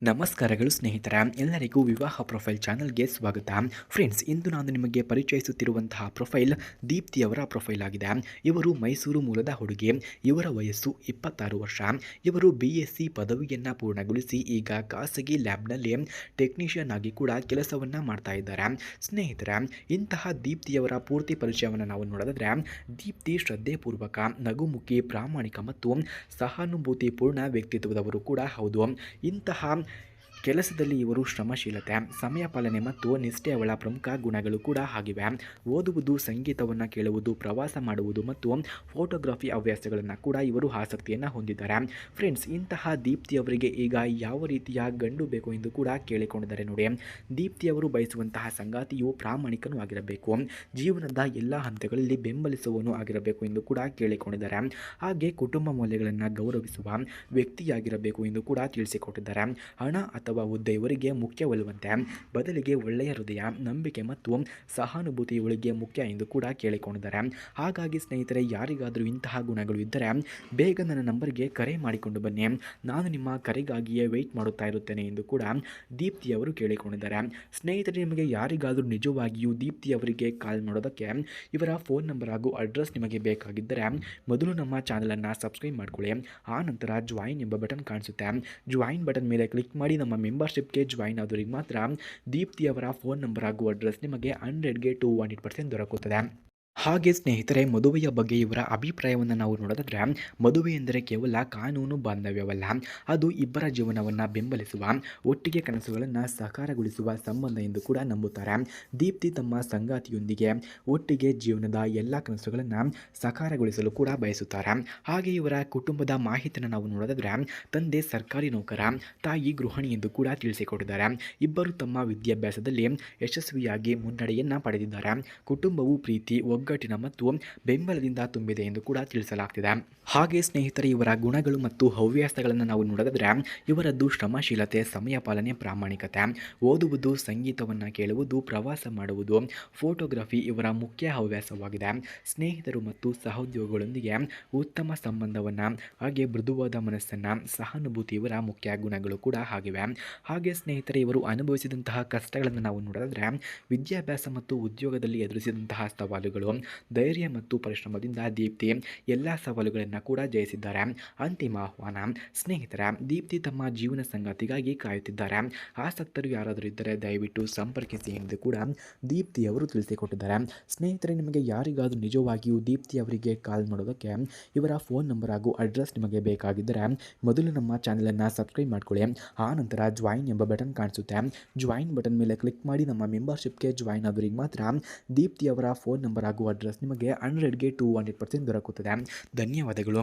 ನಮಸ್ಕಾರಗಳು ಸ್ನೇಹಿತರ ಎಲ್ಲರಿಗೂ ವಿವಾಹ ಪ್ರೊಫೈಲ್ ಚಾನಲ್ಗೆ ಸ್ವಾಗತ. ಫ್ರೆಂಡ್ಸ್, ಇಂದು ನಾನು ನಿಮಗೆ ಪರಿಚಯಿಸುತ್ತಿರುವಂತಹ ಪ್ರೊಫೈಲ್ ದೀಪ್ತಿಯವರ ಪ್ರೊಫೈಲ್ ಆಗಿದೆ. ಇವರು ಮೈಸೂರು ಮೂಲದ ಹುಡುಗಿ. ಇವರ ವಯಸ್ಸು 26 ವರ್ಷ. ಇವರು BSc ಪದವಿಯನ್ನು ಪೂರ್ಣಗೊಳಿಸಿ ಈಗ ಖಾಸಗಿ ಲ್ಯಾಬ್ನಲ್ಲಿ ಟೆಕ್ನಿಷಿಯನ್ ಆಗಿ ಕೂಡ ಕೆಲಸವನ್ನು ಮಾಡ್ತಾ ಇದ್ದಾರೆ. ಸ್ನೇಹಿತರ, ಇಂತಹ ದೀಪ್ತಿಯವರ ಪೂರ್ತಿ ಪರಿಚಯವನ್ನು ನಾವು ನೋಡೋದಾದ್ರೆ, ದೀಪ್ತಿ ಶ್ರದ್ಧೆಪೂರ್ವಕ, ನಗುಮುಖಿ, ಪ್ರಾಮಾಣಿಕ ಮತ್ತು ಸಹಾನುಭೂತಿಪೂರ್ಣ ವ್ಯಕ್ತಿತ್ವದವರು ಕೂಡ ಹೌದು. ಇಂತಹ ಕೆಲಸದಲ್ಲಿ ಇವರು ಶ್ರಮಶೀಲತೆ, ಸಮಯ ಪಾಲನೆ ಮತ್ತು ನಿಷ್ಠೆ ಅವಳ ಪ್ರಮುಖ ಗುಣಗಳು ಕೂಡ ಆಗಿವೆ. ಓದುವುದು, ಸಂಗೀತವನ್ನು ಕೇಳುವುದು, ಪ್ರವಾಸ ಮಾಡುವುದು ಮತ್ತು ಫೋಟೋಗ್ರಫಿ ಹವ್ಯಾಸಗಳನ್ನು ಕೂಡ ಇವರು ಆಸಕ್ತಿಯನ್ನು ಹೊಂದಿದ್ದಾರೆ. ಫ್ರೆಂಡ್ಸ್, ಇಂತಹ ದೀಪ್ತಿಯವರಿಗೆ ಈಗ ಯಾವ ರೀತಿಯ ಗಂಡು ಬೇಕು ಎಂದು ಕೂಡ ಕೇಳಿಕೊಂಡಿದ್ದಾರೆ ನೋಡಿ. ದೀಪ್ತಿಯವರು ಬಯಸುವಂತಹ ಸಂಗಾತಿಯು ಪ್ರಾಮಾಣಿಕನೂ ಆಗಿರಬೇಕು, ಜೀವನದ ಎಲ್ಲ ಹಂತಗಳಲ್ಲಿ ಬೆಂಬಲಿಸುವವನು ಆಗಿರಬೇಕು ಎಂದು ಕೂಡ ಕೇಳಿಕೊಂಡಿದ್ದಾರೆ. ಹಾಗೆ ಕುಟುಂಬ ಮೌಲ್ಯಗಳನ್ನು ಗೌರವಿಸುವ ವ್ಯಕ್ತಿಯಾಗಿರಬೇಕು ಎಂದು ಕೂಡ ತಿಳಿಸಿಕೊಟ್ಟಿದ್ದಾರೆ. ಹಣ ಅಥವಾ ಹುದ್ದೆ ಇವರಿಗೆ ಮುಖ್ಯವಲ್ಲವಂತೆ, ಬದಲಿಗೆ ಒಳ್ಳೆಯ ಹೃದಯ, ನಂಬಿಕೆ ಮತ್ತು ಸಹಾನುಭೂತಿ ಇವಳಿಗೆ ಮುಖ್ಯ ಎಂದು ಕೂಡ ಕೇಳಿಕೊಂಡಿದ್ದಾರೆ. ಹಾಗಾಗಿ ಸ್ನೇಹಿತರೆ, ಯಾರಿಗಾದರೂ ಇಂತಹ ಗುಣಗಳು ಇದ್ದರೆ ಬೇಗ ನನ್ನ ನಂಬರ್ಗೆ ಕರೆ ಮಾಡಿಕೊಂಡು ಬನ್ನಿ, ನಾನು ನಿಮ್ಮ ಕರೆಗಾಗಿಯೇ ವೆಯ್ಟ್ ಮಾಡುತ್ತಾ ಇರುತ್ತೇನೆ ಎಂದು ಕೂಡ ದೀಪ್ತಿಯವರು ಕೇಳಿಕೊಂಡಿದ್ದಾರೆ. ಸ್ನೇಹಿತರೆ, ನಿಮಗೆ ಯಾರಿಗಾದರೂ ನಿಜವಾಗಿಯೂ ದೀಪ್ತಿಯವರಿಗೆ ಕಾಲ್ ಮಾಡೋದಕ್ಕೆ ಇವರ ಫೋನ್ ನಂಬರ್ ಹಾಗೂ ಅಡ್ರೆಸ್ ನಿಮಗೆ ಬೇಕಾಗಿದ್ದರೆ ಮೊದಲು ನಮ್ಮ ಚಾನಲನ್ನು ಸಬ್ಸ್ಕ್ರೈಬ್ ಮಾಡ್ಕೊಳ್ಳಿ. ಆ ನಂತರ ಜಾಯಿನ್ ಎಂಬ ಬಟನ್ ಕಾಣಿಸುತ್ತೆ. ಜಾಯಿನ್ ಬಟನ್ ಮೇಲೆ ಕ್ಲಿಕ್ ಮಾಡಿ ನಮ್ಮ ಮೆಂಬರ್ಶಿಪ್ಗೆ ಜಾಯಿನ್ ಆದವರಿಗೆ ಮಾತ್ರ ದೀಪ್ತಿಯವರ ಫೋನ್ ನಂಬರ್ ಹಾಗೂ ಅಡ್ರೆಸ್ ನಿಮಗೆ 100ಗೆ 200% ದೊರಕುತ್ತದೆ. ಹಾಗೆ ಸ್ನೇಹಿತರೆ, ಮದುವೆಯ ಬಗ್ಗೆ ಇವರ ಅಭಿಪ್ರಾಯವನ್ನು ನಾವು ನೋಡೋದಾದ್ರೆ, ಮದುವೆ ಎಂದರೆ ಕೇವಲ ಕಾನೂನು ಬಾಂಧವ್ಯವಲ್ಲ, ಅದು ಇಬ್ಬರ ಜೀವನವನ್ನು ಬೆಂಬಲಿಸುವ, ಒಟ್ಟಿಗೆ ಕನಸುಗಳನ್ನು ಸಾಕಾರಗೊಳಿಸುವ ಸಂಬಂಧ ಎಂದು ಕೂಡ ನಂಬುತ್ತಾರೆ. ದೀಪ್ತಿ ತಮ್ಮ ಸಂಗಾತಿಯೊಂದಿಗೆ ಒಟ್ಟಿಗೆ ಜೀವನದ ಎಲ್ಲ ಕನಸುಗಳನ್ನು ಸಾಕಾರಗೊಳಿಸಲು ಕೂಡ ಬಯಸುತ್ತಾರೆ. ಹಾಗೆ ಇವರ ಕುಟುಂಬದ ಮಾಹಿತಿಯನ್ನು ನಾವು ನೋಡೋದಾದ್ರೆ, ತಂದೆ ಸರ್ಕಾರಿ ನೌಕರ, ತಾಯಿ ಗೃಹಿಣಿ ಎಂದು ಕೂಡ ತಿಳಿಸಿಕೊಟ್ಟಿದ್ದಾರೆ. ಇಬ್ಬರು ತಮ್ಮ ವಿದ್ಯಾಭ್ಯಾಸದಲ್ಲಿ ಯಶಸ್ವಿಯಾಗಿ ಮುನ್ನಡೆಯನ್ನು ಪಡೆದಿದ್ದಾರೆ. ಕುಟುಂಬವು ಪ್ರೀತಿ, ಒಗ್ಗಟ್ಟಿನ ಮತ್ತು ಬೆಂಬಲದಿಂದ ತುಂಬಿದೆ ಎಂದು ಕೂಡ ತಿಳಿಸಲಾಗ್ತಿದೆ. ಹಾಗೆ ಸ್ನೇಹಿತರೆ, ಇವರ ಗುಣಗಳು ಮತ್ತು ಹವ್ಯಾಸಗಳನ್ನು ನಾವು ನೋಡೋದಾದ್ರೆ, ಇವರದ್ದು ಶ್ರಮಶೀಲತೆ, ಸಮಯ ಪಾಲನೆ, ಪ್ರಾಮಾಣಿಕತೆ, ಓದುವುದು, ಸಂಗೀತವನ್ನು ಕೇಳುವುದು, ಪ್ರವಾಸ ಮಾಡುವುದು, ಫೋಟೋಗ್ರಫಿ ಇವರ ಮುಖ್ಯ ಹವ್ಯಾಸವಾಗಿದೆ. ಸ್ನೇಹಿತರು ಮತ್ತು ಸಹೋದ್ಯೋಗಿಗಳೊಂದಿಗೆ ಉತ್ತಮ ಸಂಬಂಧವನ್ನು, ಹಾಗೆ ಮೃದುವಾದ ಮನಸ್ಸನ್ನು, ಸಹಾನುಭೂತಿ ಇವರ ಮುಖ್ಯ ಗುಣಗಳು ಕೂಡ ಆಗಿವೆ. ಹಾಗೆ ಸ್ನೇಹಿತರೆ, ಇವರು ಅನುಭವಿಸಿದಂತಹ ಕಷ್ಟಗಳನ್ನು ನಾವು ನೋಡೋದಾದ್ರೆ, ವಿದ್ಯಾಭ್ಯಾಸ ಮತ್ತು ಉದ್ಯೋಗದಲ್ಲಿ ಎದುರಿಸಿದಂತಹ ಸವಾಲುಗಳು, ಧೈರ್ಯ ಮತ್ತು ಪರಿಶ್ರಮದಿಂದ ದೀಪ್ತಿ ಎಲ್ಲ ಸವಾಲುಗಳನ್ನು ಕೂಡ ಜಯಿಸಿದ್ದಾರೆ. ಅಂತಿಮ ಆಹ್ವಾನ, ಸ್ನೇಹಿತರ, ದೀಪ್ತಿ ತಮ್ಮ ಜೀವನ ಸಂಗಾತಿಗಾಗಿ ಕಾಯುತ್ತಿದ್ದಾರೆ. ಆಸಕ್ತರು ಯಾರಾದರೂ ಇದ್ದರೆ ದಯವಿಟ್ಟು ಸಂಪರ್ಕಿಸಿ ಎಂದು ಕೂಡ ದೀಪ್ತಿಯವರು ತಿಳಿಸಿಕೊಟ್ಟಿದ್ದಾರೆ. ಸ್ನೇಹಿತರೆ, ನಿಮಗೆ ಯಾರಿಗಾದರೂ ನಿಜವಾಗಿಯೂ ದೀಪ್ತಿ ಅವರಿಗೆ ಕಾಲ್ ಮಾಡೋದಕ್ಕೆ ಇವರ ಫೋನ್ ನಂಬರ್ ಹಾಗೂ ಅಡ್ರೆಸ್ ನಿಮಗೆ ಬೇಕಾಗಿದ್ದರೆ ಮೊದಲು ನಮ್ಮ ಚಾನಲನ್ನು ಸಬ್ಸ್ಕ್ರೈಬ್ ಮಾಡ್ಕೊಳ್ಳಿ. ಆ ನಂತರ ಜಾಯಿನ್ ಎಂಬ ಬಟನ್ ಕಾಣಿಸುತ್ತೆ. ಜಾಯಿನ್ ಬಟನ್ ಮೇಲೆ ಕ್ಲಿಕ್ ಮಾಡಿ ನಮ್ಮ ಮೆಂಬರ್ಶಿಪ್ಗೆ ಜಾಯಿನ್ ಆದವರಿಗೆ ಮಾತ್ರ ದೀಪ್ತಿಯವರ ಫೋನ್ ನಂಬರ್ ಹಾಗೂ ಅಡ್ರೆಸ್ ನಿಮಗೆ 100ಗೆ 200% ದೊರಕುತ್ತದೆ. ಧನ್ಯವಾದಗಳು.